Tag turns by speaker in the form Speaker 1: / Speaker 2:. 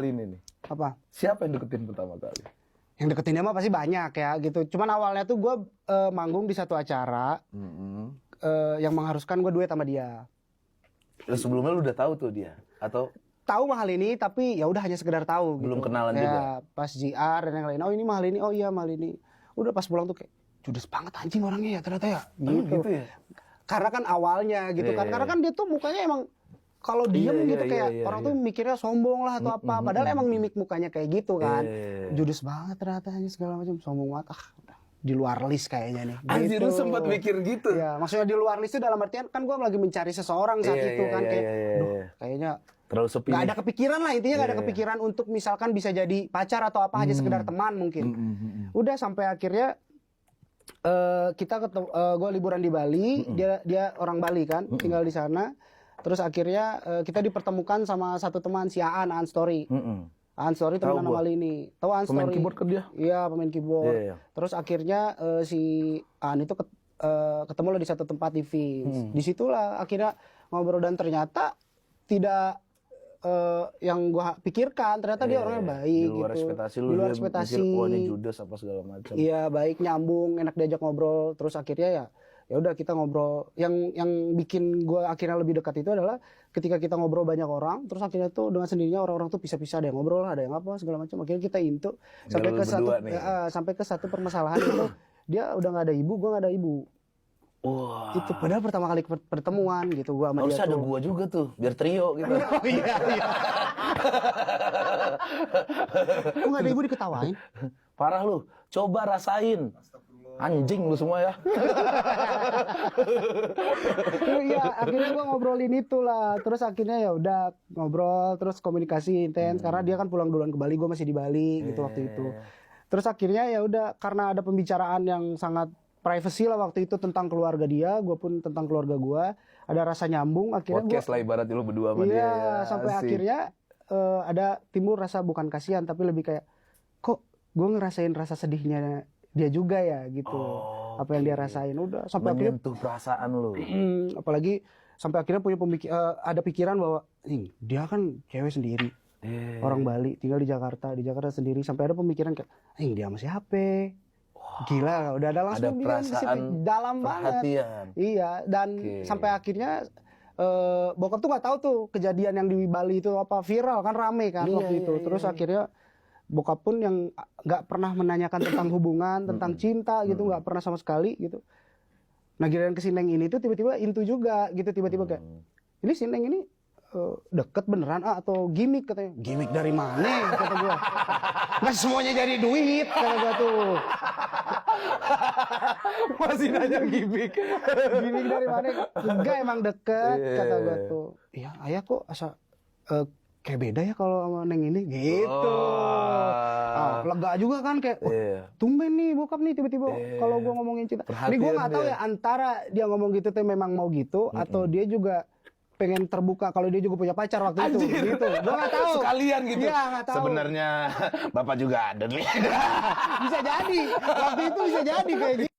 Speaker 1: ini nih.
Speaker 2: Apa?
Speaker 1: Siapa yang deketin pertama kali?
Speaker 2: Yang deketinnya mah pasti banyak ya gitu. Cuman awalnya tuh gue manggung di satu acara yang mengharuskan gue duet sama dia.
Speaker 1: Sebelumnya lu udah tahu tuh dia? Atau
Speaker 2: Tahu mahal ini tapi ya udah hanya sekedar tahu
Speaker 1: belum
Speaker 2: gitu.
Speaker 1: kenalan
Speaker 2: kayak
Speaker 1: juga?
Speaker 2: Pas JR dan yang lain. Oh ini mahal ini, oh iya mahal ini. Udah pas pulang tuh kayak judes banget anjing orangnya ya ternyata ya. Gitu.
Speaker 1: Gitu ya?
Speaker 2: Karena kan awalnya gitu kan. Karena kan dia tuh mukanya emang kalau diem gitu kayak orang tuh mikirnya sombong lah atau apa. Padahal emang mimik mukanya kayak gitu kan. Judes banget ternyata segala macam, sombong banget. Udah di luar list kayaknya nih.
Speaker 1: Anjir, lu sempat mikir gitu?
Speaker 2: Ya, maksudnya di luar list itu dalam artian kan gue lagi mencari seseorang saat itu kan kayak, duh, kayaknya
Speaker 1: terlalu sepi.
Speaker 2: Gak ada kepikiran lah intinya, gak ada kepikiran untuk misalkan bisa jadi pacar atau apa, hanya sekedar teman mungkin. Udah sampai akhirnya kita ketemu, gue liburan di Bali, dia orang Bali kan, tinggal di sana. Terus akhirnya kita dipertemukan sama satu teman si Aan Story. Aan Story teman nama ini. Tahu Aan Story?
Speaker 1: Pemain keyboard kan dia?
Speaker 2: Iya, pemain keyboard.
Speaker 1: Iya.
Speaker 2: Terus akhirnya si Aan itu ketemu lah di satu tempat TV. Disitulah akhirnya ngobrol dan ternyata tidak yang gua pikirkan, ternyata dia orangnya baik
Speaker 1: di luar
Speaker 2: gitu.
Speaker 1: ekspektasi lu,
Speaker 2: di luar
Speaker 1: dia
Speaker 2: ekspektasi.
Speaker 1: mikir, wah ini judes apa segala macam.
Speaker 2: Iya, baik, nyambung, enak diajak ngobrol. Terus akhirnya ya udah kita ngobrol. Yang bikin gua akhirnya lebih dekat itu adalah ketika kita ngobrol banyak orang, terus akhirnya tuh dengan sendirinya orang-orang tuh pisah-pisah, ada yang ngobrol, ada yang apa segala macam. Akhirnya kita intu sampai ke satu permasalahan itu dia udah nggak ada ibu, gua nggak ada ibu.
Speaker 1: Wah.
Speaker 2: Itu padahal pertama kali pertemuan gitu gua sama dia.
Speaker 1: Harusnya ada gua juga tuh, biar trio gitu.
Speaker 2: Iya. Kok nggak ada ibu diketawain?
Speaker 1: Parah lu, coba rasain. Anjing lu semua ya.
Speaker 2: Iya, akhirnya gua ngobrolin itulah. Terus akhirnya ya udah ngobrol, terus komunikasi intens karena dia kan pulang duluan ke Bali, gua masih di Bali gitu waktu itu. Terus akhirnya ya udah karena ada pembicaraan yang sangat privacy lah waktu itu tentang keluarga dia, gue pun tentang keluarga gue, ada rasa nyambung. Akhirnya
Speaker 1: podcast lah ibarat lu berdua sama dia.
Speaker 2: Iya, sampai akhirnya ada timbul rasa bukan kasihan tapi lebih kayak kok gue ngerasain rasa sedihnya dia juga ya gitu. Apa yang dia rasain udah sampai
Speaker 1: menyentuh perasaan lu.
Speaker 2: Apalagi sampai akhirnya punya ada pikiran bahwa dia kan cewek sendiri. Orang Bali tinggal di Jakarta sendiri, sampai ada pemikiran kayak dia sama siapa? Gila, udah ada langsung
Speaker 1: perasaan
Speaker 2: dalam banget. Iya, dan sampai akhirnya bokap tuh nggak tahu tuh kejadian yang di Bali itu apa viral kan, rame kan waktu itu. Terus akhirnya bokap pun yang nggak pernah menanyakan tentang hubungan, tentang cinta gitu, nggak pernah sama sekali gitu. Nah giliran ke si Neng ini tuh tiba-tiba intu juga gitu, tiba-tiba kayak ini si Neng ini deket beneran atau gimmick, katanya. Gimmick dari mana kata gua. Nggak semuanya jadi duit kata gua tuh.
Speaker 1: Masih nanya gimmick.
Speaker 2: Gimmick dari mana? Enggak, emang deket kata gua tuh. Iya, ayah kok asa kayak beda ya kalau sama Neng ini gitu. Lega juga kan kayak tumben nih bokap nih tiba-tiba kalau gua ngomongin cinta. Ini gua nggak tahu ya antara dia ngomong gitu tuh memang mau gitu atau dia juga pengen terbuka kalau dia juga punya pacar waktu itu gitu. Gua nggak tahu.
Speaker 1: Sekalian gitu.
Speaker 2: Iya, nggak tahu.
Speaker 1: Sebenarnya Bapak juga ada nih.
Speaker 2: Bisa jadi. Waktu itu bisa jadi kayak gitu.